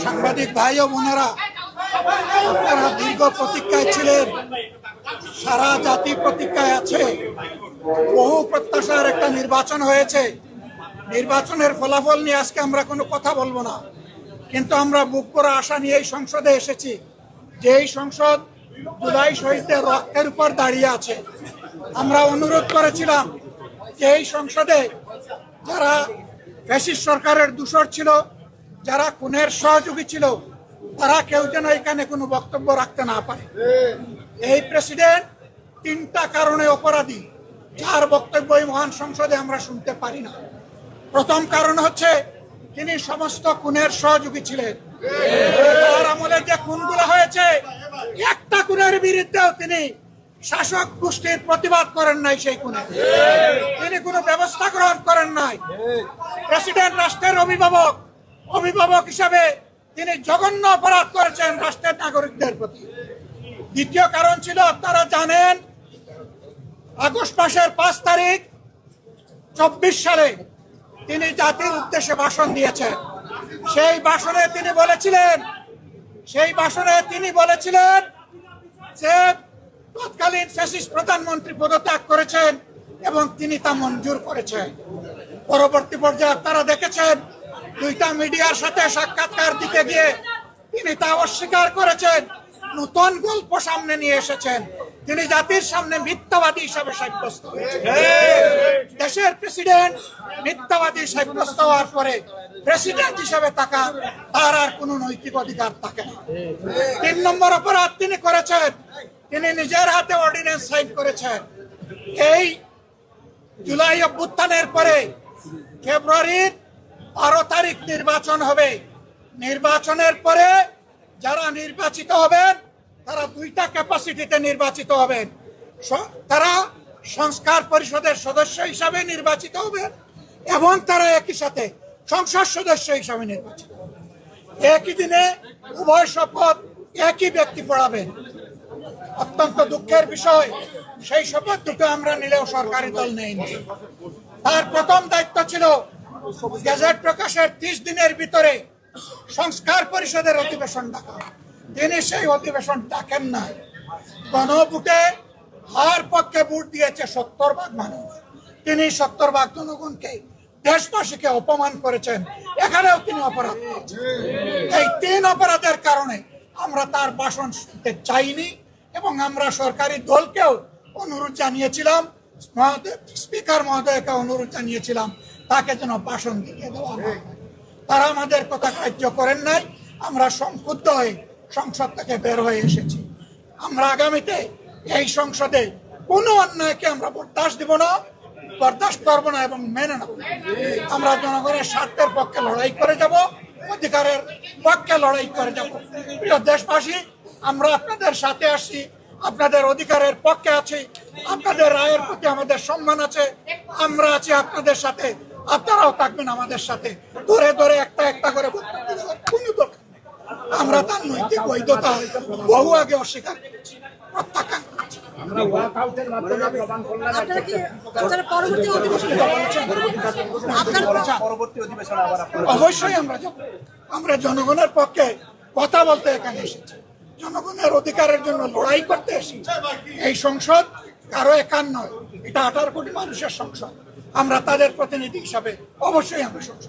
সাংবাদিক ভাই ও বোনেরা, আপনারা দীর্ঘ প্রতীক্ষায় ছিলেন, সারা জাতি প্রতীক্ষায় আছে। বহু প্রত্যাশার একটা নির্বাচন হয়েছে। নির্বাচনের ফলাফল নিয়ে আজকে আমরা কোনো কথা বলবো না, কিন্তু আমরা বুক করা আশা নিয়ে এই সংসদে এসেছি যে এই সংসদ জুলাই শহীদদের রক্তের উপর দাঁড়িয়ে আছে। আমরা অনুরোধ করেছিলাম যে এই সংসদে যারা ফ্যাসিস্ট সরকারের দূষর ছিল, যারা খুনের সহযোগী ছিল, তারা কেউ যেন এখানে কোনো বক্তব্য রাখতে না পারে। এই প্রেসিডেন্ট 3টা কারণে অপরাধী, যার বক্তব্য এই মহান সংসদে আমরা শুনতে পারি না। প্রথম কারণ হচ্ছে তিনি সমস্ত খুনের সহযোগী ছিলেন। তার আমলে যে খুনগুলো হয়েছে, একটা খুনের বিরুদ্ধেও তিনি শাসক গোষ্ঠীর প্রতিবাদ করেন নাই। সেই খুনে তিনি কোনো ব্যবস্থা গ্রহণ করেন নাই। প্রেসিডেন্ট রাষ্ট্রের অভিভাবক হিসাবে তিনি জঘন্য অপরাধ করেছেন রাষ্ট্রের নাগরিকদের প্রতি। দ্বিতীয় কারণ ছিল, আপনারা জানেন, আগস্ট মাসের 5 তারিখ 24 সালে তিনি জাতির উদ্দেশ্যে ভাষণ দিয়েছেন। সেই ভাষণে তিনি বলেছিলেন যে তৎকালীন ফ্যাসিস্ট প্রধানমন্ত্রী পদত্যাগ করেছেন এবং তিনি তা মঞ্জুর করেছেন। পরবর্তী পর্যায়ে আপনারা দেখেছেন, 2টা মিডিয়ার সাথে সাক্ষাৎকার দিতে গিয়ে তিনি তা অস্বীকার করেছেন। নতুন গল্প সামনে নিয়ে এসেছেন। তিনি জাতির সামনে মিথ্যাবাদী হিসাবে সাব্যস্ত হয়েছেন। দেশের প্রেসিডেন্ট মিথ্যাবাদী সাব্যস্ত হওয়ার পরে প্রেসিডেন্ট হিসাবে তার আর কোনো নৈতিক অধিকার থাকে না। 3 নম্বর অপরাধ তিনি করেছেন, তিনি নিজের হাতে অর্ডিন্যান্স সাইন করেছেন। এই জুলাই অভ্যুত্থানের পরে ফেব্রুয়ারির 12 তারিখ নির্বাচন হবে। নির্বাচনের পরে যারা নির্বাচিত হবেন তারা 2টা ক্যাপাসিটিতে নির্বাচিত হবেন। তারা সংস্কার পরিষদের সদস্য হিসাবে নির্বাচিত হবেন এবং তারা একই সাথে সংসদ সদস্য হিসাবে নির্বাচিত হবেন। একই দিনে উভয় শপথ একই ব্যক্তি পড়াবেন। অত্যন্ত দুঃখের বিষয়, সেই শপথ দুটো আমরা নিলেও সরকারি দল নেয়নি। তার প্রথম দায়িত্ব ছিল গেজেট প্রকাশের 30 দিনের ভিতরে সংস্কার পরিষদের অধিবেশন ডাকা। তিনি সেই অধিবেশন ডাকেন নাই। গণভোটে হার পক্ষে ভোট দিয়েছে 70% মানুষ। তিনি 70% জনগণকে, দেশবাসীকে অপমান করেছেন। এখানেও তিনি অপরাধ করেছেন। এই 3 অপরাধের কারণে আমরা তার ভাষণ শুনতে চাইনি এবং আমরা সরকারি দলকেও অনুরোধ জানিয়েছিলাম, স্পিকার মহোদয়কে অনুরোধ জানিয়েছিলাম তাকে যেন ভাষণ দিতে দেওয়া হয়। তারা আমাদের কথা গ্রাহ্য করেন নাই। আমরা সংক্ষুব্ধ হয়ে সংসদ থেকে বের হয়ে এসেছি। আমরা আগামীতে এই সংসদে কোনো অন্যায়কে আমরা বরদাস্ত করব না এবং মেনে নেব। আমরা জনগণের স্বার্থের পক্ষে লড়াই করে যাব, অধিকারের পক্ষে লড়াই করে যাব। প্রিয় দেশবাসী, আমরা আপনাদের সাথে আসি, আপনাদের অধিকারের পক্ষে আছি, আপনাদের রায়ের প্রতি আমাদের সম্মান আছে। আমরা আছি আপনাদের সাথে, আপনারাও থাকবেন আমাদের সাথে। ধরে ধরে একটা করে বক্তব্য দেওয়ার কোনো দরকার নেই। আমরা তার নৈতিক বৈধতা বহু আগে অস্বীকার করেছি, প্রত্যাখ্যান করেছি। অবশ্যই আমরা জনগণের পক্ষে কথা বলতে এখানে এসেছি, জনগণের অধিকারের জন্য লড়াই করতে এসেছি। এই সংসদ কারো একার নয়, এটা 18 কোটি মানুষের সংসদ। আমরা তাদের প্রতিনিধি হিসাবে অবশ্যই আমরা সংসদ।